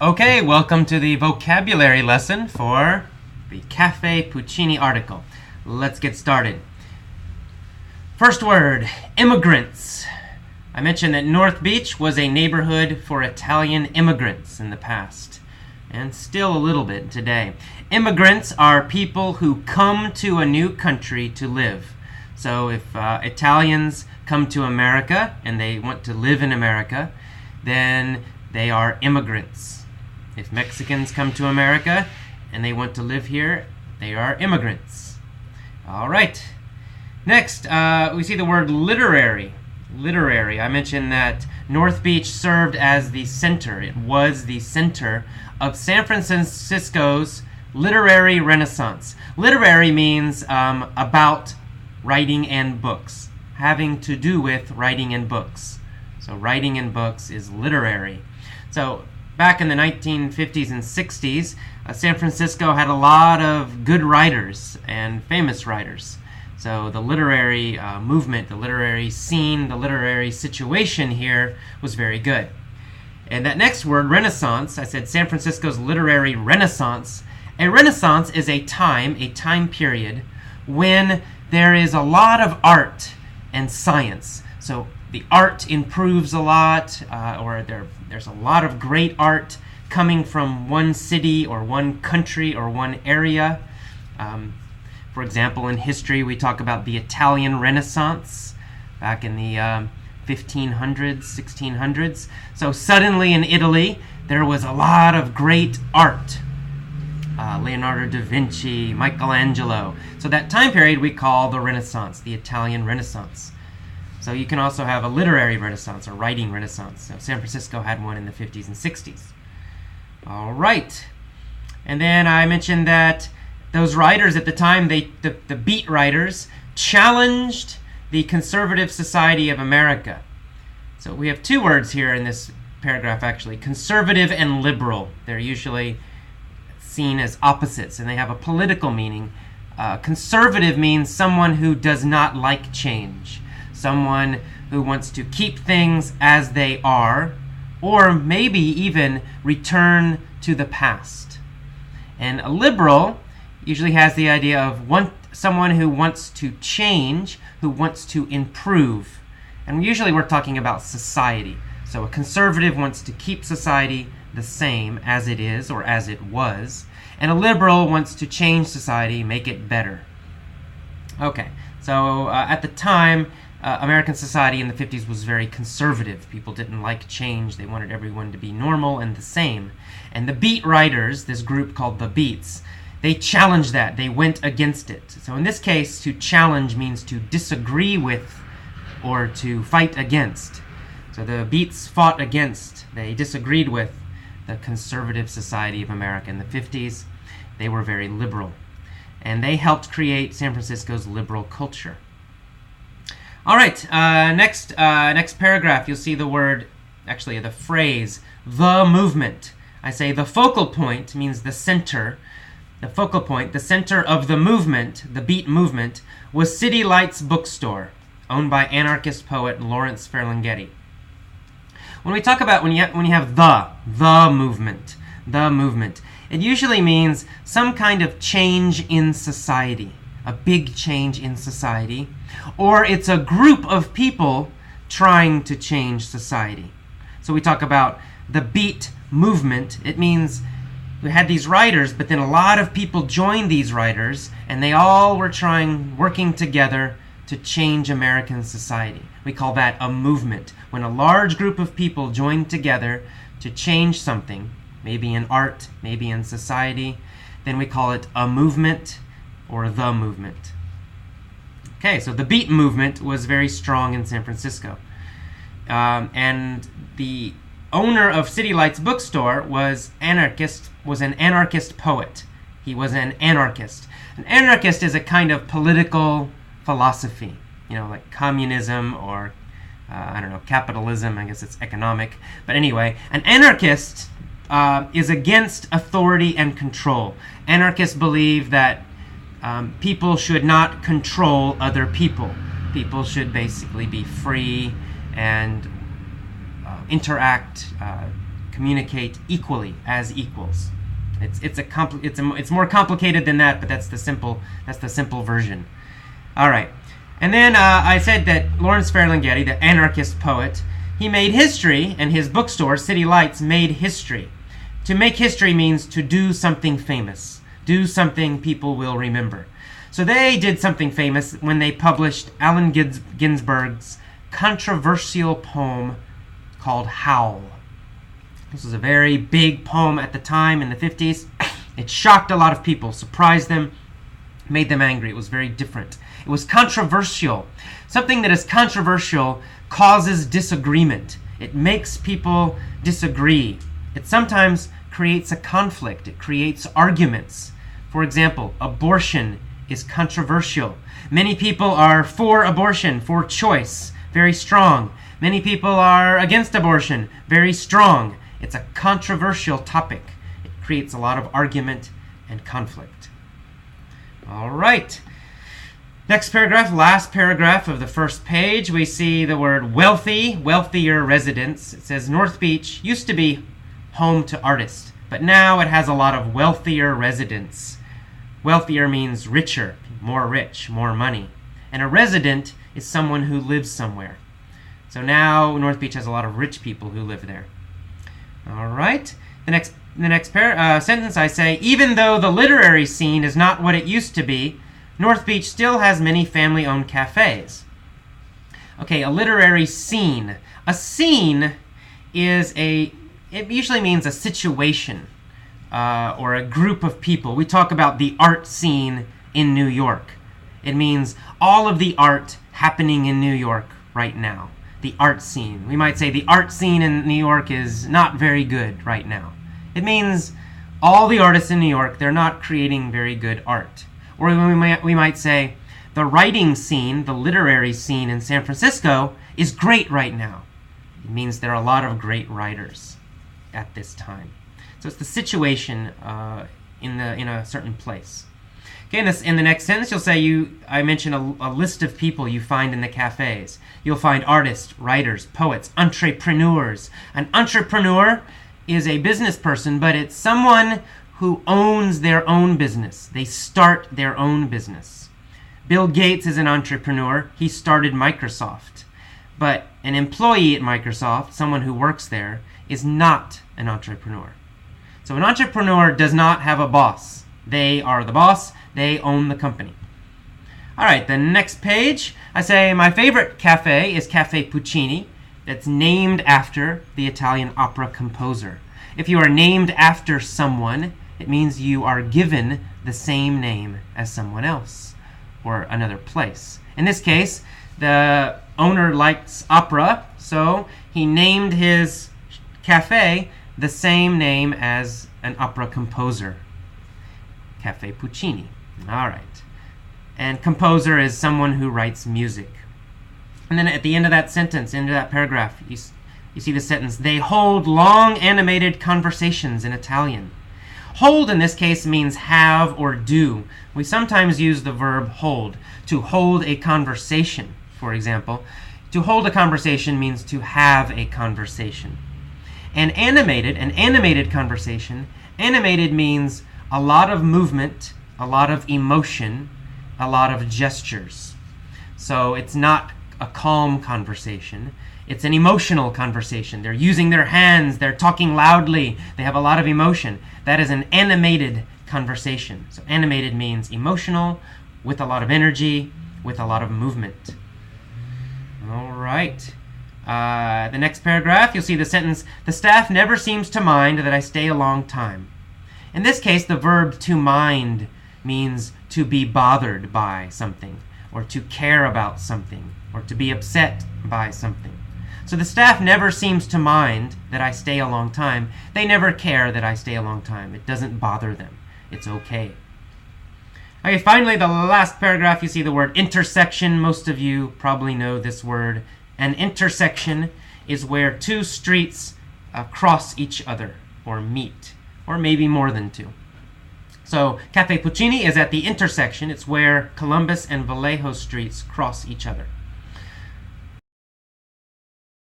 Okay, welcome to the vocabulary lesson for the Cafe Puccini article. Let's get started. First word, immigrants. I mentioned that North Beach was a neighborhood for Italian immigrants in the past, and still a little bit today. Immigrants are people who come to a new country to live. So if Italians come to America and they want to live in America, then they are immigrants. If Mexicans come to America and they want to live here, they are immigrants. All right. Next, we see the word literary. Literary. I mentioned that North Beach served as the center. It was the center of San Francisco's literary renaissance. Literary means about writing and books, having to do with writing and books. So writing and books is literary. So back in the 1950s and 60s, San Francisco had a lot of good writers and famous writers. So the literary movement, the literary scene, the literary situation here was very good. And that next word, Renaissance, I said San Francisco's literary renaissance. A renaissance is a time period when there is a lot of art and science. So the art improves a lot, or there's a lot of great art coming from one city or one country or one area. For example, in history, we talk about the Italian Renaissance back in the 1500s, 1600s. So suddenly in Italy, there was a lot of great art. Leonardo da Vinci, Michelangelo. So that time period we call the Renaissance, the Italian Renaissance. So you can also have a literary renaissance or writing renaissance. So San Francisco had one in the 50s and 60s. All right. And then I mentioned that those writers at the time, the beat writers, challenged the conservative society of America. So we have two words here in this paragraph, actually. Conservative and liberal. They're usually seen as opposites, and they have a political meaning. Conservative means someone who does not like change. Someone who wants to keep things as they are, or maybe even return to the past. And a liberal usually has the idea of someone who wants to change, who wants to improve. And usually we're talking about society. So a conservative wants to keep society the same as it is or as it was. And a liberal wants to change society, make it better. Okay, so at the time, American society in the 50s was very conservative. People didn't like change. They wanted everyone to be normal and the same. And the beat writers, this group called the Beats, they challenged that. They went against it. So in this case, to challenge means to disagree with or to fight against. So the Beats fought against, they disagreed with the conservative society of America in the 50s. They were very liberal. And they helped create San Francisco's liberal culture. All right, next paragraph, you'll see the word, actually the phrase, the movement. I say the focal point means the center. The focal point, the center of the movement, the beat movement, was City Lights Bookstore, owned by anarchist poet Lawrence Ferlinghetti. When we talk about, when you have the movement, it usually means some kind of change in society, a big change in society, or it's a group of people trying to change society. So we talk about the beat movement. It means we had these writers, but then a lot of people joined these writers, and they all were working together to change American society. We call that a movement. When a large group of people join together to change something, maybe in art, maybe in society, then we call it a movement or the movement. Okay, so the beat movement was very strong in San Francisco. And the owner of City Lights Bookstore was an anarchist poet. He was an anarchist. An anarchist is a kind of political philosophy, like communism or, capitalism. I guess it's economic. But anyway, an anarchist is against authority and control. Anarchists believe that people should not control other people. People should basically be free and interact, communicate equally as equals. It's more complicated than that, but that's the simple version. All right. And then I said that Lawrence Ferlinghetti, the anarchist poet, he made history, and his bookstore, City Lights, made history. To make history means to do something famous, do something people will remember. So they did something famous when they published Allen Ginsberg's controversial poem called Howl. This was a very big poem at the time in the 50s. It shocked a lot of people, surprised them, made them angry. It was very different. It was controversial. Something that is controversial causes disagreement. It makes people disagree. It sometimes creates a conflict. It creates arguments. For example, abortion is controversial. Many people are for abortion, for choice, very strong. Many people are against abortion, very strong. It's a controversial topic. It creates a lot of argument and conflict. All right. Next paragraph, last paragraph of the first page, we see the word wealthy, wealthier residents. It says North Beach used to be home to artists, but now it has a lot of wealthier residents. Wealthier means richer, more rich, more money. And a resident is someone who lives somewhere. So now North Beach has a lot of rich people who live there. All right. The next sentence I say, even though the literary scene is not what it used to be, North Beach still has many family-owned cafes. Okay, a literary scene. A scene it usually means a situation or a group of people. We talk about the art scene in New York. It means all of the art happening in New York right now. The art scene. We might say the art scene in New York is not very good right now. It means all the artists in New York, they're not creating very good art. Or we might say the writing scene, the literary scene in San Francisco is great right now. It means there are a lot of great writers at this time. So it's the situation in a certain place. Okay, in the next sentence, you'll say I mention a list of people you find in the cafes. You'll find artists, writers, poets, entrepreneurs. An entrepreneur is a business person, but it's someone who owns their own business. They start their own business. Bill Gates is an entrepreneur. He started Microsoft. But an employee at Microsoft, someone who works there, is not an entrepreneur. So an entrepreneur does not have a boss. They are the boss. They own the company. All right, the next page, I say my favorite cafe is Cafe Puccini. That's named after the Italian opera composer. If you are named after someone, it means you are given the same name as someone else or another place. In this case, the owner likes opera, so he named his cafe the same name as an opera composer, Cafe Puccini. All right. And composer is someone who writes music. And then at the end of that sentence, end of that paragraph, you see the sentence, they hold long animated conversations in Italian. Hold in this case means have or do. We sometimes use the verb hold. To hold a conversation, for example. To hold a conversation means to have a conversation. And an animated conversation, animated means a lot of movement, a lot of emotion, a lot of gestures. So it's not a calm conversation. It's an emotional conversation. They're using their hands. They're talking loudly. They have a lot of emotion. That is an animated conversation. So animated means emotional, with a lot of energy, with a lot of movement. All right. The next paragraph, you'll see the sentence, the staff never seems to mind that I stay a long time. In this case, the verb to mind means to be bothered by something, or to care about something, or to be upset by something. So the staff never seems to mind that I stay a long time. They never care that I stay a long time. It doesn't bother them. It's okay. Okay, finally, the last paragraph, you see the word intersection. Most of you probably know this word. An intersection is where two streets cross each other, or meet, or maybe more than two. So Cafe Puccini is at the intersection. It's where Columbus and Vallejo streets cross each other.